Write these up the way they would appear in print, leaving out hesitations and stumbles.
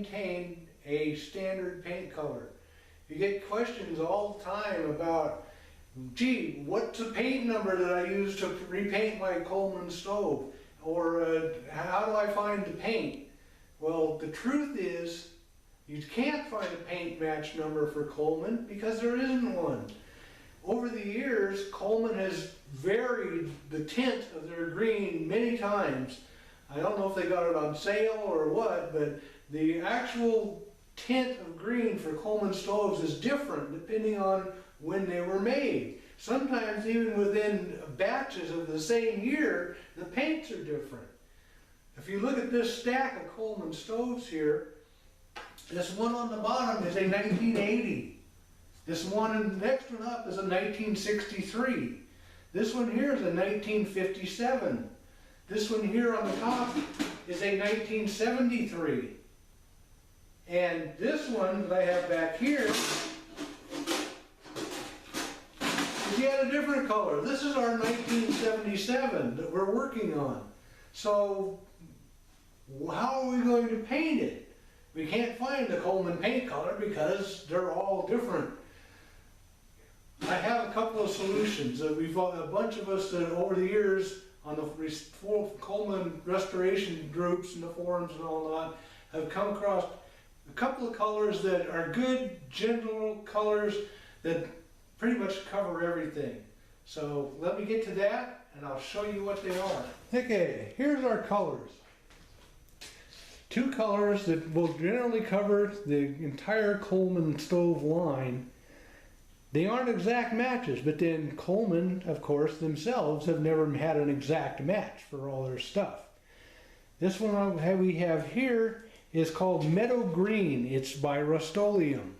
maintain a standard paint color. You get questions all the time about, gee, what's the paint number that I use to repaint my Coleman stove? Or how do I find the paint? Well, the truth is, you can't find a paint match number for Coleman because there isn't one. Over the years, Coleman has varied the tint of their green many times. I don't know if they got it on sale or what, but the actual tint of green for Coleman stoves is different depending on when they were made. Sometimes even within batches of the same year, the paints are different. If you look at this stack of Coleman stoves here, this one on the bottom is a 1980. This one, the next one up is a 1963. This one here is a 1957. This one here on the top is a 1973. And this one that I have back here is yet a different color. This is our 1977 that we're working on. So how are we going to paint it? We can't find the Coleman paint color because they're all different. I have a couple of solutions. We've a bunch of us that over the years on the Coleman restoration groups and the forums and all that have come across a couple of colors that are good general colors that pretty much cover everything. So let me get to that and I'll show you what they are. Okay, here's our colors. Two colors that will generally cover the entire Coleman stove line. They aren't exact matches, but then Coleman, of course, themselves have never had an exact match for all their stuff. This one we have here is called Meadow Green. It's by Rust-Oleum.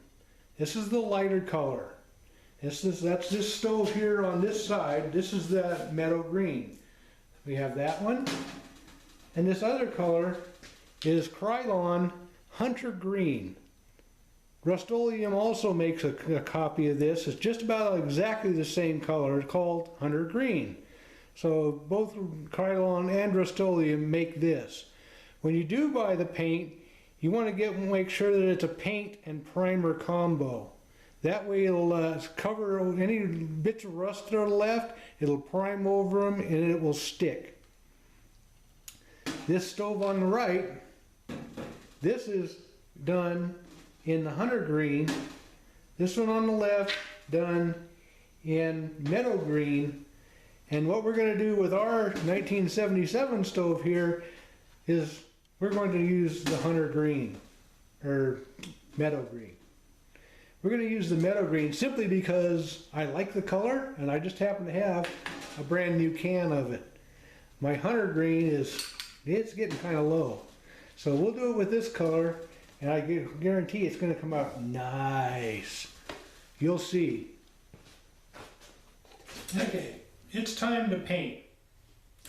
This is the lighter color. That's this stove here on this side. This is the Meadow Green. We have that one. And this other color is Krylon Hunter Green. Rust-Oleum also makes a copy of this. It's just about exactly the same color. It's called Hunter Green. So both Krylon and Rust-Oleum make this. When you do buy the paint, you want to make sure that it's a paint and primer combo. That way it'll cover any bits of rust that are left, it'll prime over them and it will stick. This stove on the right, this is done in the Hunter Green. This one on the left done in Meadow Green. And what we're going to do with our 1977 stove here is we're going to use the Hunter Green, or Meadow Green. We're going to use the Meadow Green simply because I like the color and I just happen to have a brand new can of it. My Hunter Green it's getting kind of low. So we'll do it with this color and I guarantee it's going to come out nice. You'll see. Okay, it's time to paint.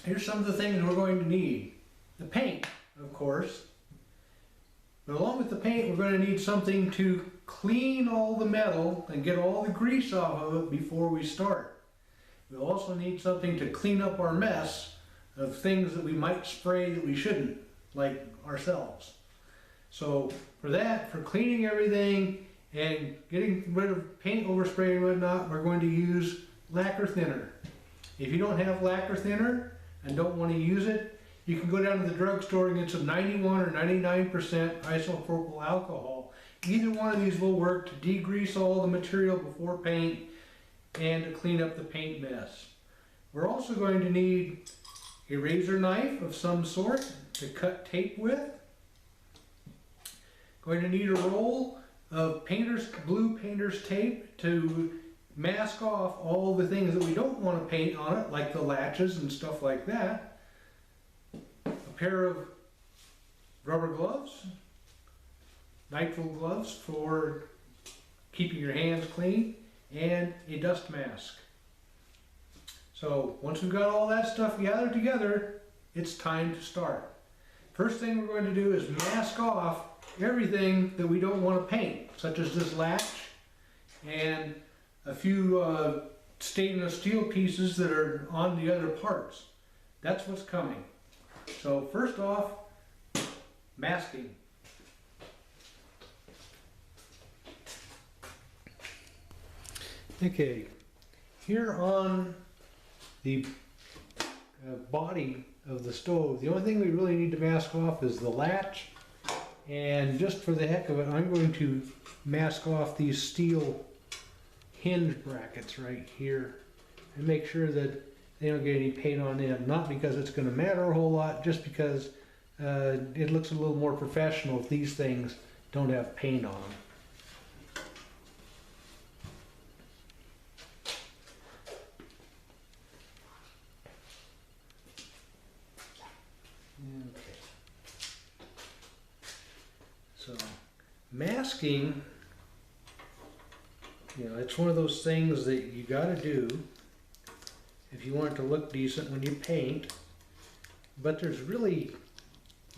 Here's some of the things we're going to need. The paint, of course. But along with the paint, we're going to need something to clean all the metal and get all the grease off of it before we start. We'll also need something to clean up our mess of things that we might spray that we shouldn't, like ourselves. So for that, for cleaning everything and getting rid of paint overspray and whatnot, we're going to use lacquer thinner. If you don't have lacquer thinner and don't want to use it, you can go down to the drugstore and get some 91 or 99% isopropyl alcohol. Either one of these will work to degrease all the material before paint and to clean up the paint mess. We're also going to need a razor knife of some sort to cut tape with. Going to need a roll of blue painter's tape to mask off all the things that we don't want to paint on it, like the latches and stuff like that. A pair of rubber gloves, nitrile gloves for keeping your hands clean, and a dust mask. So once we've got all that stuff gathered together, it's time to start. First thing we're going to do is mask off everything that we don't want to paint, such as this latch and a few stainless steel pieces that are on the other parts. That's what's coming. So first off, masking. Okay, here on the body of the stove, the only thing we really need to mask off is the latch. And just for the heck of it, I'm going to mask off these steel hinge brackets right here and make sure that they don't get any paint on them. Not because it's going to matter a whole lot, just because it looks a little more professional if these things don't have paint on them. Okay. So, masking, it's one of those things that you got to do if you want it to look decent when you paint. But there's really,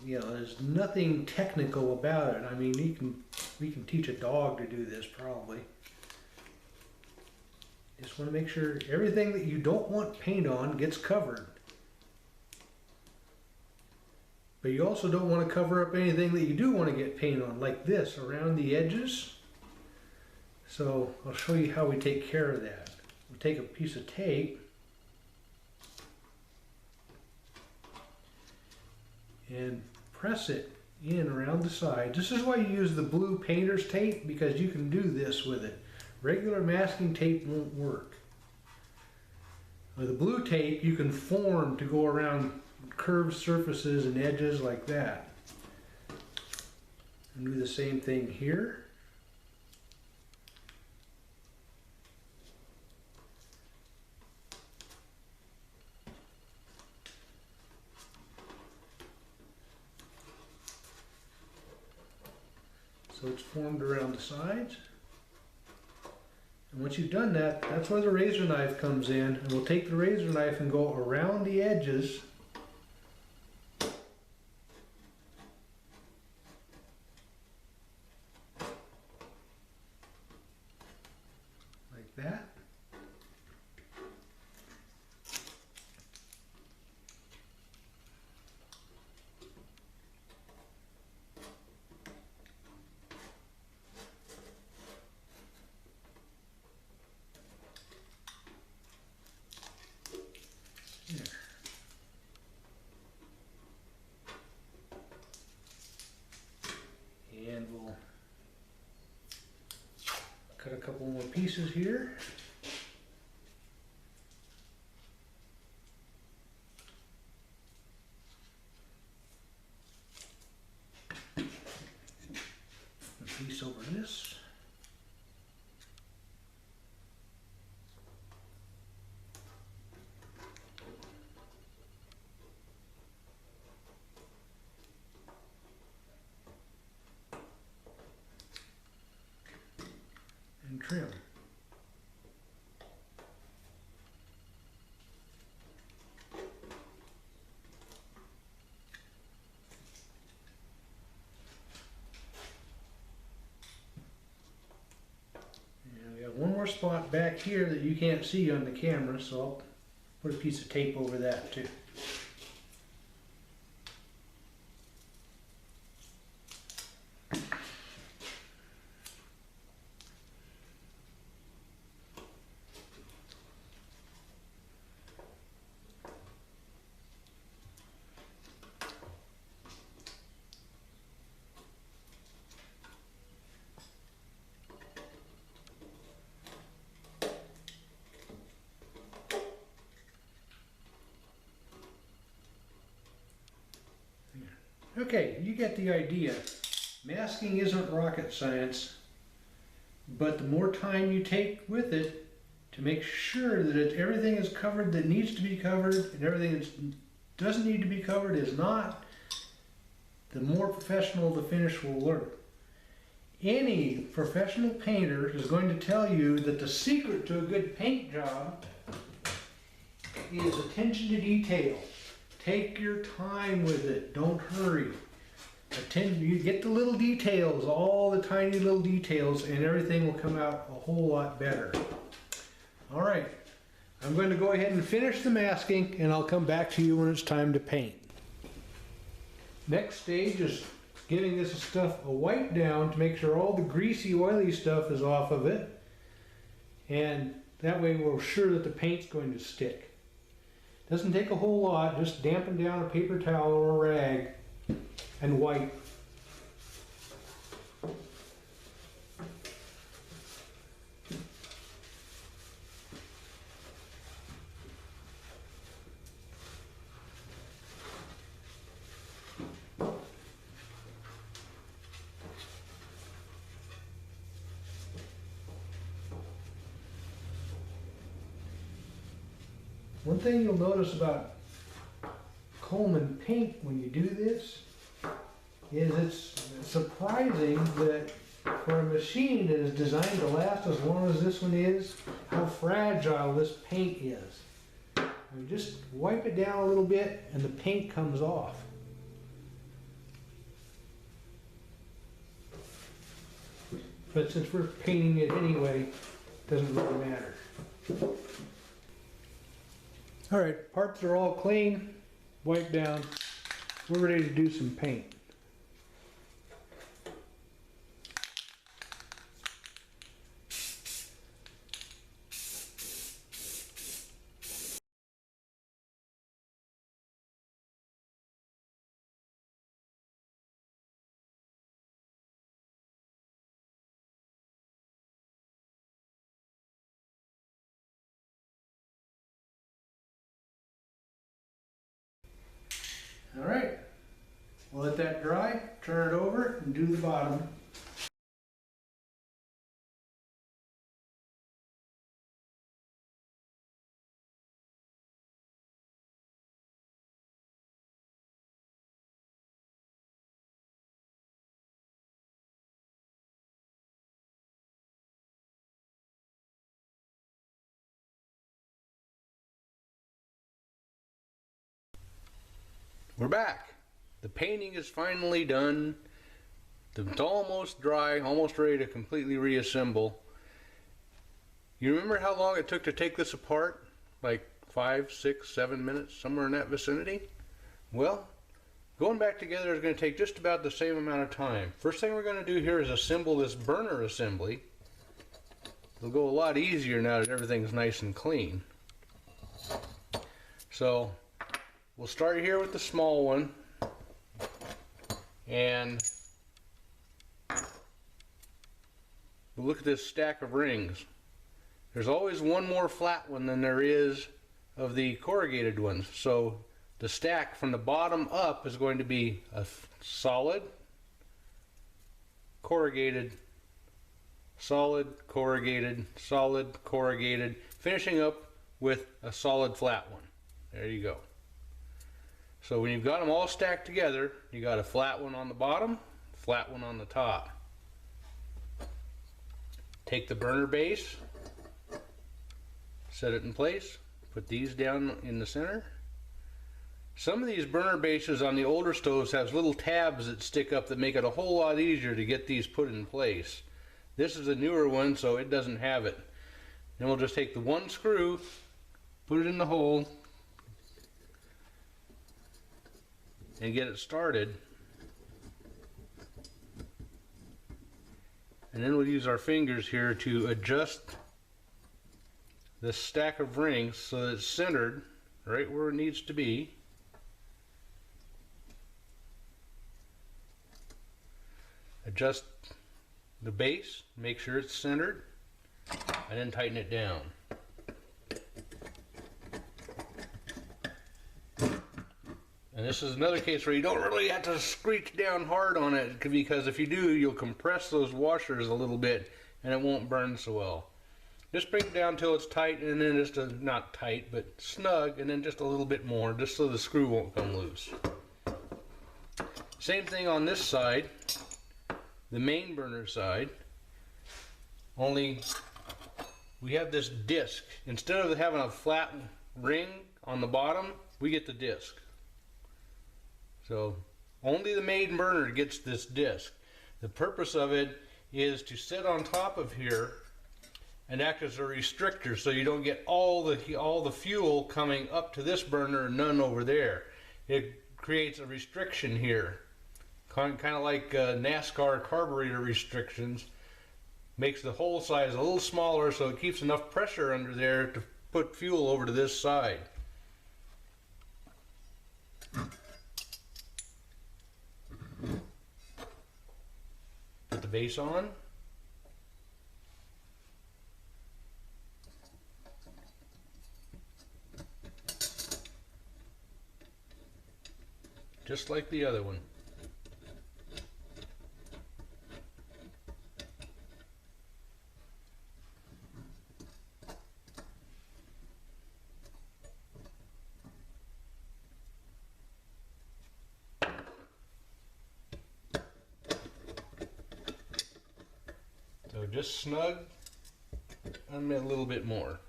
there's nothing technical about it. I mean, we can teach a dog to do this probably. Just want to make sure everything that you don't want paint on gets covered. But you also don't want to cover up anything that you do want to get paint on, like this, around the edges. So I'll show you how we take care of that. We'll take a piece of tape and press it in around the side. This is why you use the blue painter's tape, because you can do this with it. Regular masking tape won't work. With the blue tape, you can form to go around curved surfaces and edges like that. And do the same thing here. So it's formed around the sides. And once you've done that, that's where the razor knife comes in, and we'll take the razor knife and go around the edges like that. And we'll cut a couple more pieces here. A piece over this. And trim. And we have one more spot back here that you can't see on the camera, so I'll put a piece of tape over that too. Okay, you get the idea. Masking isn't rocket science, but the more time you take with it to make sure that everything is covered that needs to be covered and everything that doesn't need to be covered is not, the more professional the finish will look. Any professional painter is going to tell you that the secret to a good paint job is attention to detail. Take your time with it. Don't hurry. You get the little details, all the tiny little details, and everything will come out a whole lot better. All right. I'm going to go ahead and finish the masking, and I'll come back to you when it's time to paint. Next stage is giving this stuff a wipe down to make sure all the greasy, oily stuff is off of it. and that way we're sure that the paint's going to stick. Doesn't take a whole lot, just dampen down a paper towel or a rag and wipe. One thing you'll notice about Coleman paint when you do this is it's surprising that for a machine that is designed to last as long as this one is, how fragile this paint is. You just wipe it down a little bit and the paint comes off. But since we're painting it anyway, it doesn't really matter. Alright, parts are all clean, wiped down. We're ready to do some paint. Alright, we'll let that dry, turn it over, and do the bottom. We're back. The painting is finally done. It's almost dry, almost ready to completely reassemble. You remember how long it took to take this apart? Like 5, 6, 7 minutes, somewhere in that vicinity? Well, going back together is going to take just about the same amount of time. First thing we're going to do here is assemble this burner assembly. It'll go a lot easier now that everything's nice and clean. So, we'll start here with the small one, and we'll look at this stack of rings. There's always one more flat one than there is of the corrugated ones, so the stack from the bottom up is going to be a solid, corrugated, solid, corrugated, solid, corrugated, finishing up with a solid flat one. There you go. So when you've got them all stacked together, you got a flat one on the bottom, flat one on the top. Take the burner base, set it in place, put these down in the center. Some of these burner bases on the older stoves have little tabs that stick up that make it a whole lot easier to get these put in place. This is a newer one, so it doesn't have it. Then we'll just take the one screw, put it in the hole, and get it started. And then we'll use our fingers here to adjust this stack of rings so that it's centered right where it needs to be. Adjust the base, make sure it's centered, and then tighten it down. And this is another case where you don't really have to screech down hard on it, because if you do, you'll compress those washers a little bit and it won't burn so well. Just bring it down till it's tight, and then just not tight, but snug, and then just a little bit more, just so the screw won't come loose. Same thing on this side, the main burner side, only we have this disc. Instead of having a flat ring on the bottom, we get the disc. So only the main burner gets this disc. The purpose of it is to sit on top of here and act as a restrictor, so you don't get all the fuel coming up to this burner and none over there. It creates a restriction here, kind of like NASCAR carburetor restrictions. makes the hole size a little smaller so it keeps enough pressure under there to put fuel over to this side. Put the base on. Just like the other one. So just snug and a little bit more.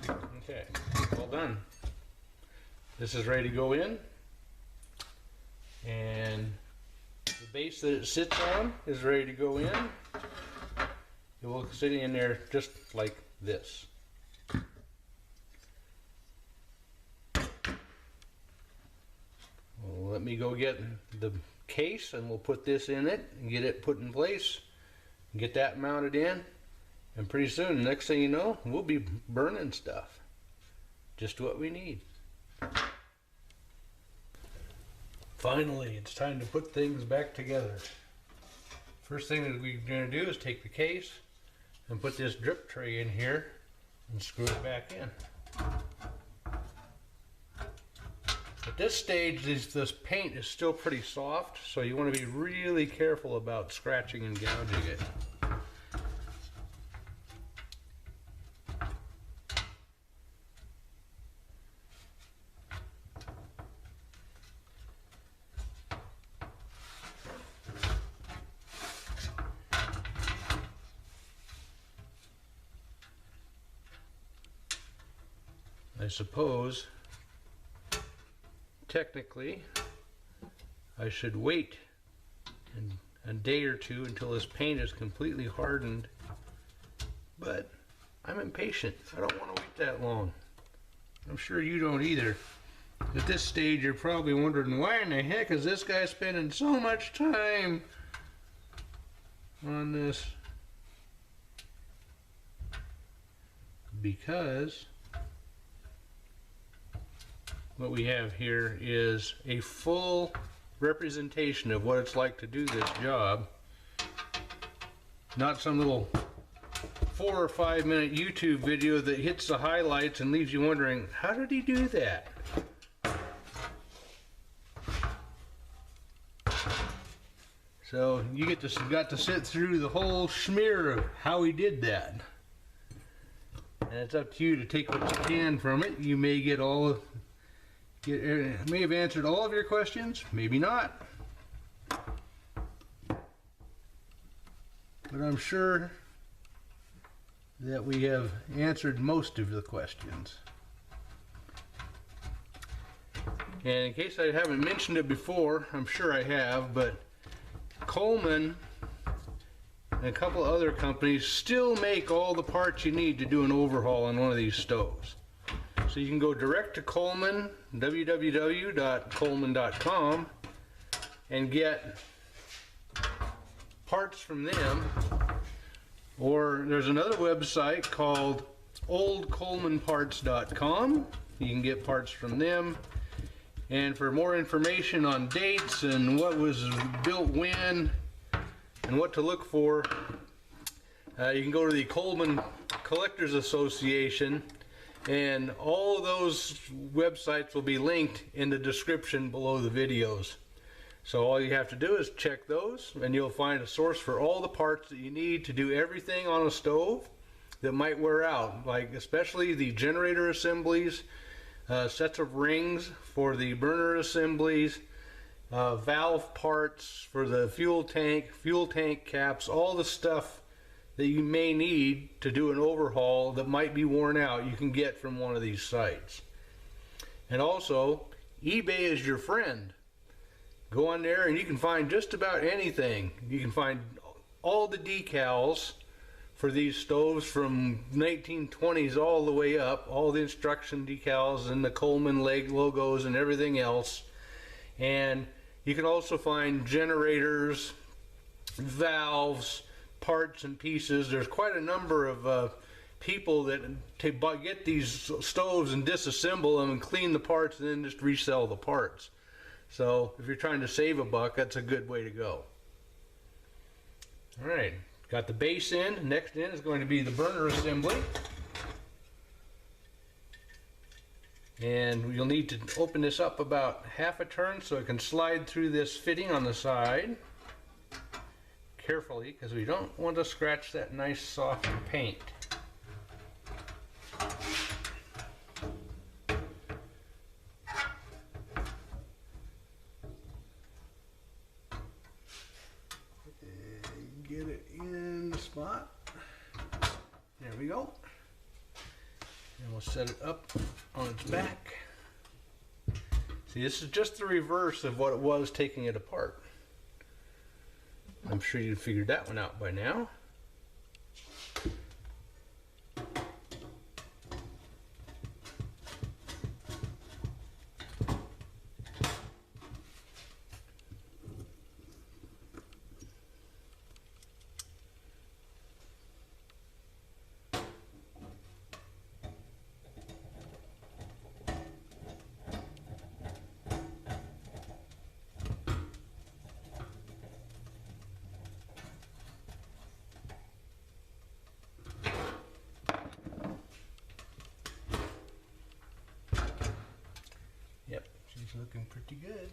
Okay, all done. This is ready to go in. And the base that it sits on is ready to go in. It will sit in there just like this. Well, let me go get the case and we'll put this in it and get it put in place. Get that mounted in. And pretty soon, next thing you know, we'll be burning stuff. Just what we need. Finally, it's time to put things back together. First thing that we're going to do is take the case and put this drip tray in here and screw it back in. At this stage, this paint is still pretty soft, so you want to be really careful about scratching and gouging it. I suppose, technically, I should wait a day or two until this paint is completely hardened, but I'm impatient. I don't want to wait that long. I'm sure you don't either. At this stage, you're probably wondering, why in the heck is this guy spending so much time on this? Because what we have here is a full representation of what it's like to do this job. Not some little 4 or 5 minute YouTube video that hits the highlights and leaves you wondering, how did he do that? So you got to sit through the whole smear of how he did that. And it's up to you to take what you can from it. You may may have answered all of your questions, maybe not. But I'm sure that we have answered most of the questions. And in case I haven't mentioned it before, I'm sure I have, but Coleman and a couple other companies still make all the parts you need to do an overhaul on one of these stoves. So you can go direct to Coleman, www.coleman.com, and get parts from them. Or there's another website called oldcolemanparts.com. You can get parts from them. And for more information on dates and what was built when and what to look for, you can go to the Coleman Collectors Association. And all of those websites will be linked in the description below the videos. So all you have to do is check those and you'll find a source for all the parts that you need to do everything on a stove that might wear out, like especially the generator assemblies, sets of rings for the burner assemblies, valve parts for the fuel tank caps, all the stuff that you may need to do an overhaul that might be worn out, you can get from one of these sites. And also, eBay is your friend. Go on there and you can find just about anything. You can find all the decals for these stoves from 1920s all the way up, all the instruction decals and the Coleman leg logos and everything else. And you can also find generators, valves, parts and pieces. There's quite a number of people that get these stoves and disassemble them and clean the parts and then just resell the parts. So if you're trying to save a buck, that's a good way to go. All right, got the base in. Next in is going to be the burner assembly. And you'll need to open this up about half a turn so it can slide through this fitting on the side. Carefully, because we don't want to scratch that nice soft paint. And get it in the spot. There we go. And we'll set it up on its back. See, this is just the reverse of what it was taking it apart. I'm sure you figured that one out by now. Yep, she's looking pretty good.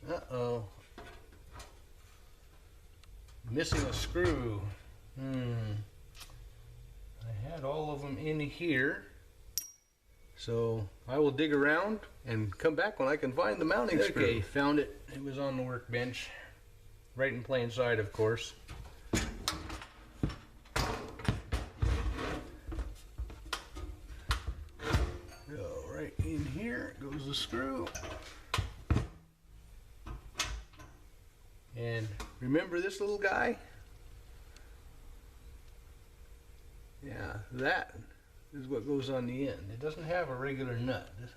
Uh-oh. Missing a screw. I had all of them in here. So I will dig around and come back when I can find the mounting screw. Okay, found it. It was on the workbench. Right in plain sight, of course. So right in here goes the screw. And remember this little guy? Yeah, that is what goes on the end. It doesn't have a regular nut, does it?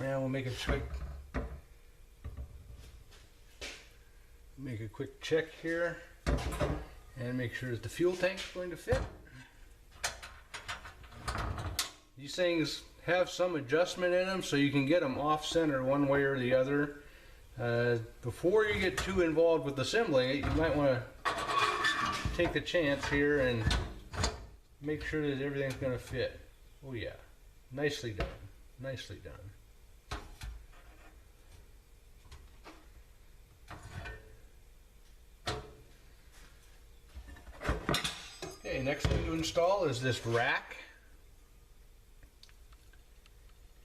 Now we'll make a quick check here and make sure that the fuel tank's going to fit. These things have some adjustment in them so you can get them off center one way or the other. Before you get too involved with assembling it, you might want to take the chance here and make sure that everything's going to fit. Oh yeah, nicely done, nicely done. Okay, next thing to install is this rack.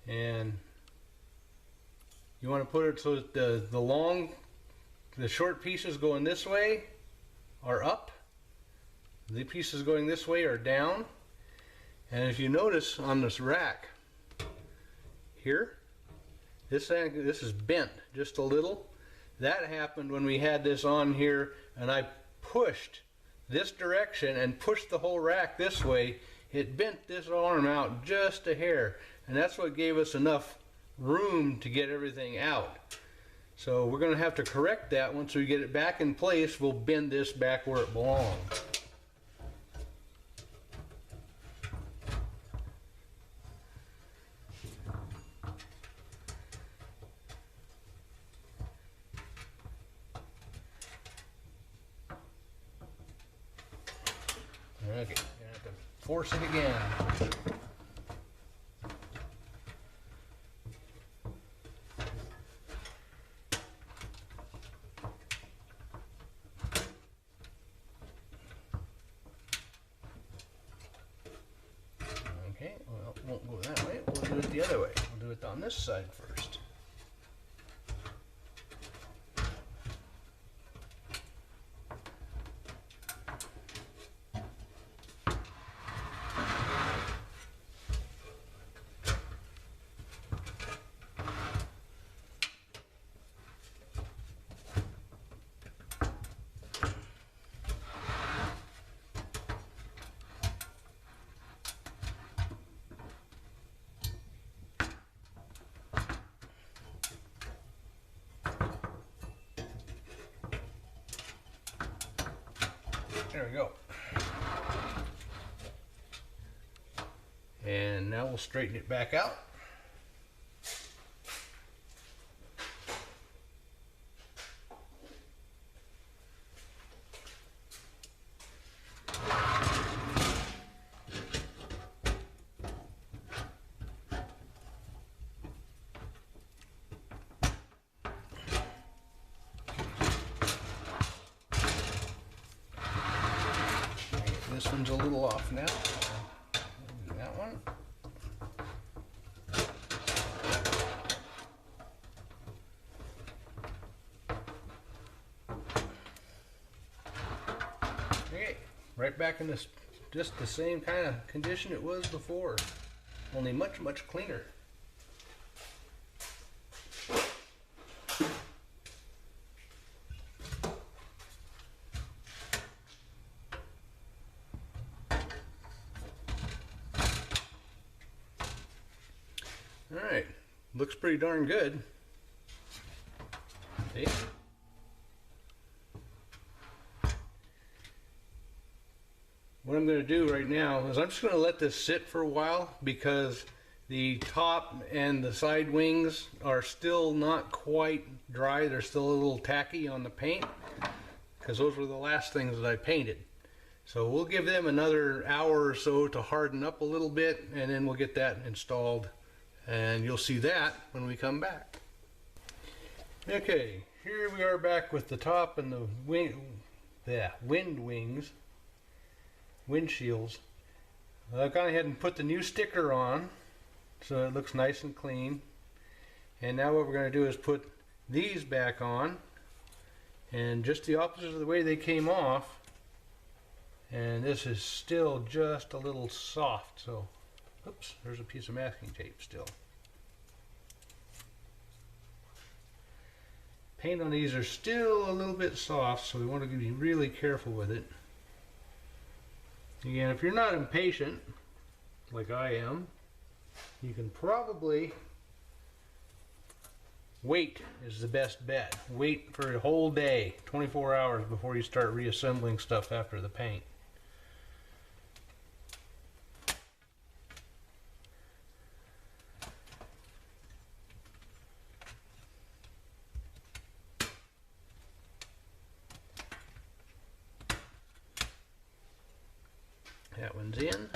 And you want to put it so that the short pieces going this way are up. The pieces going this way are down. And if you notice on this rack here, this is bent just a little. That happened when we had this on here and I pushed this direction and pushed the whole rack this way. It bent this arm out just a hair, and that's what gave us enough room to get everything out. So we're going to have to correct that. Once we get it back in place, we'll bend this back where it belongs. Okay, you have to force it again. this side first. There we go. And now we'll straighten it back out. This one's a little off now. Do that one. Okay, right back in this, just the same kind of condition it was before, only much, much cleaner. Alright, looks pretty darn good. See? What I'm going to do right now is I'm just going to let this sit for a while because the top and the side wings are still not quite dry. They're still a little tacky on the paint because those were the last things that I painted. So we'll give them another hour or so to harden up a little bit, and then we'll get that installed. And you'll see that when we come back. Okay, here we are back with the top and the windshields. I've gone ahead and put the new sticker on so it looks nice and clean. And now what we're going to do is put these back on, and just the opposite of the way they came off. And this is still just a little soft, so oops, there's a piece of masking tape still. Paint on these are still a little bit soft, so we want to be really careful with it. Again, if you're not impatient, like I am, you can probably wait is the best bet. Wait for a whole day, 24 hours before you start reassembling stuff after the paint. That one's in.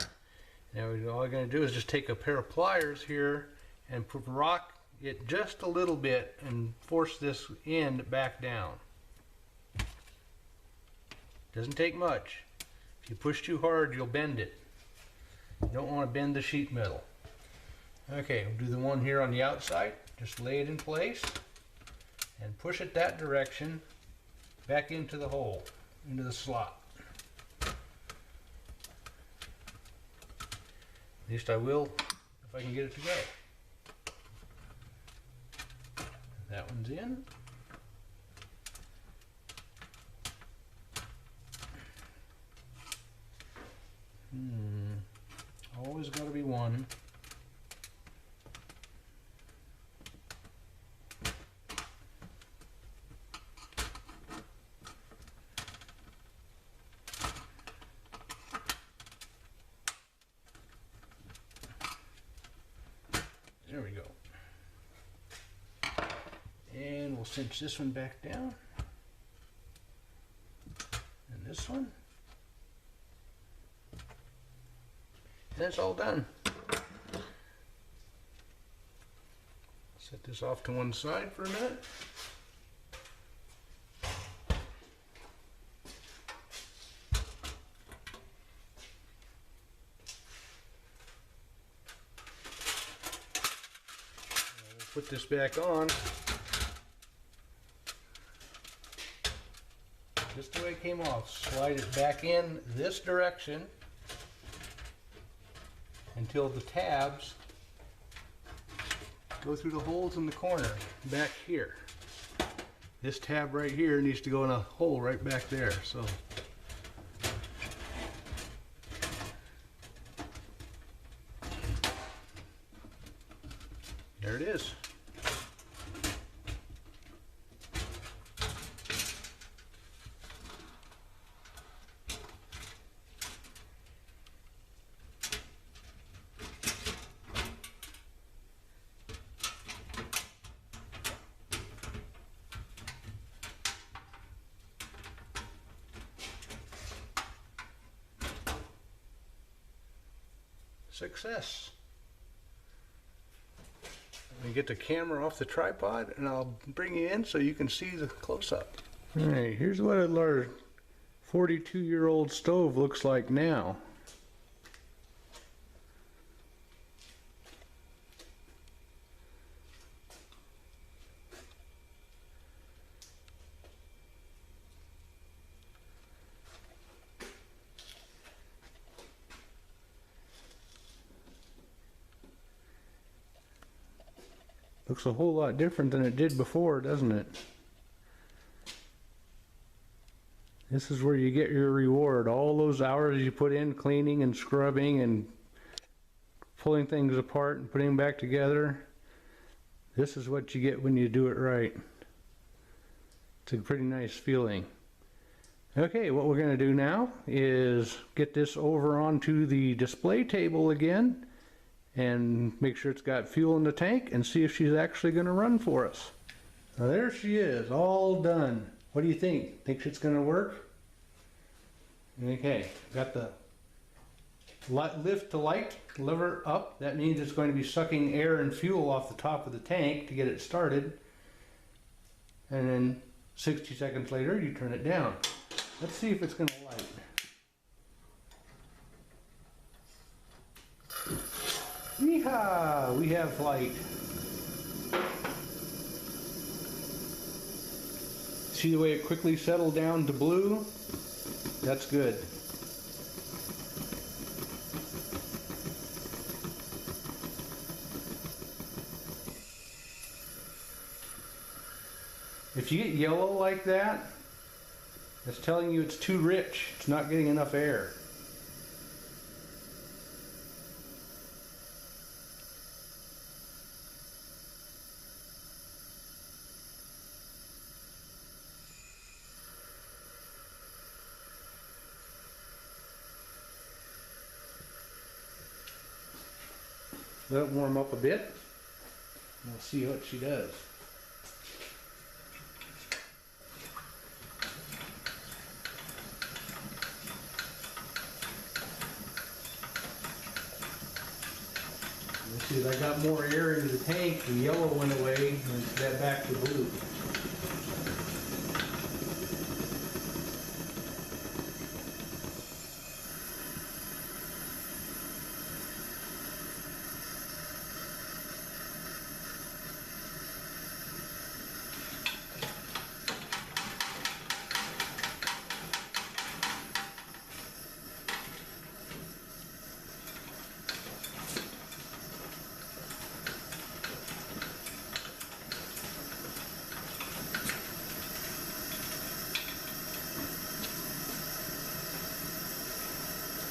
Now all we're going to do is just take a pair of pliers here and rock it just a little bit and force this end back down. Doesn't take much. If you push too hard, you'll bend it. You don't want to bend the sheet metal. Okay, we'll do the one here on the outside. Just lay it in place and push it that direction back into the hole, into the slot. At least I will if I can get it to go. That one's in. Always got to be one. There we go. And we'll cinch this one back down. And this one. And that's all done. Set this off to one side for a minute. put this back on. Just the way it came off. Slide it back in this direction until the tabs go through the holes in the corner back here. This tab right here needs to go in a hole right back there. So there it is. Success. Let me get the camera off the tripod and I'll bring you in so you can see the close-up. Alright, here's what our 42-year-old stove looks like now. Looks a whole lot different than it did before, doesn't it? This is where you get your reward. All those hours you put in cleaning and scrubbing and pulling things apart and putting them back together. This is what you get when you do it right. It's a pretty nice feeling. Okay, what we're going to do now is get this over onto the display table again and make sure it's got fuel in the tank and see if she's actually going to run for us. Now there she is, all done. What do you think? Think it's going to work? Okay, got the lift to light lever up. That means it's going to be sucking air and fuel off the top of the tank to get it started. And then 60 seconds later, you turn it down. Let's see if it's going to light. Yeehaw! We have light. See the way it quickly settled down to blue? That's good. If you get yellow like that, it's telling you it's too rich. It's not getting enough air. Let it warm up a bit, and we'll see what she does. Let's see, I got more air into the tank, the yellow went away, and it's got back to blue.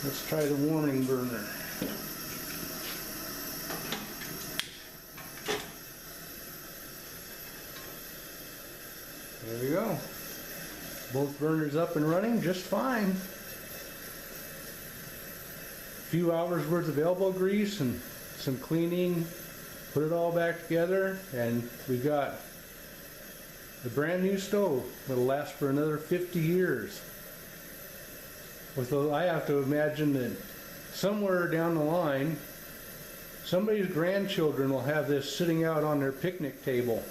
Let's try the warming burner. There we go. Both burners up and running just fine. A few hours worth of elbow grease and some cleaning. Put it all back together and we got a brand new stove that'll last for another 50 years. I have to imagine that somewhere down the line, somebody's grandchildren will have this sitting out on their picnic table.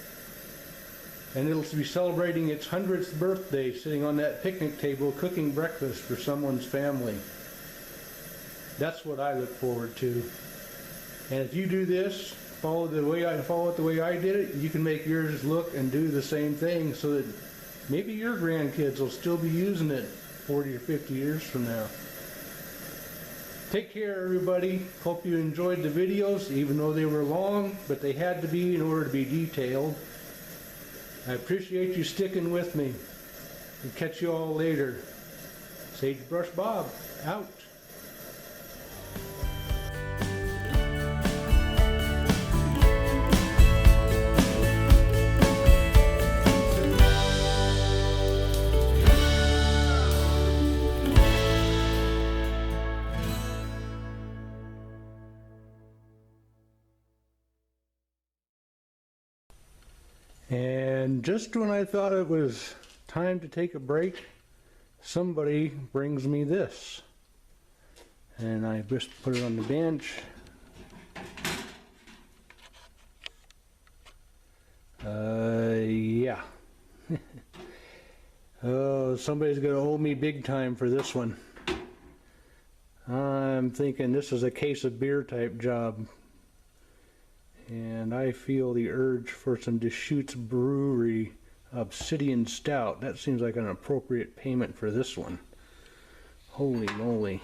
And it'll be celebrating its 100th birthday sitting on that picnic table cooking breakfast for someone's family. That's what I look forward to. And if you do this, follow it the way I did it, you can make yours look and do the same thing so that maybe your grandkids will still be using it 40 or 50 years from now. Take care, everybody. Hope you enjoyed the videos, even though they were long, but they had to be in order to be detailed. I appreciate you sticking with me. And catch you all later. Sagebrush Bob, out. And just when I thought it was time to take a break, somebody brings me this. And I just put it on the bench. Yeah. Oh, somebody's gonna owe me big time for this one. I'm thinking this is a case of beer type job. And I feel the urge for some Deschutes Brewery Obsidian Stout. That seems like an appropriate payment for this one. Holy moly.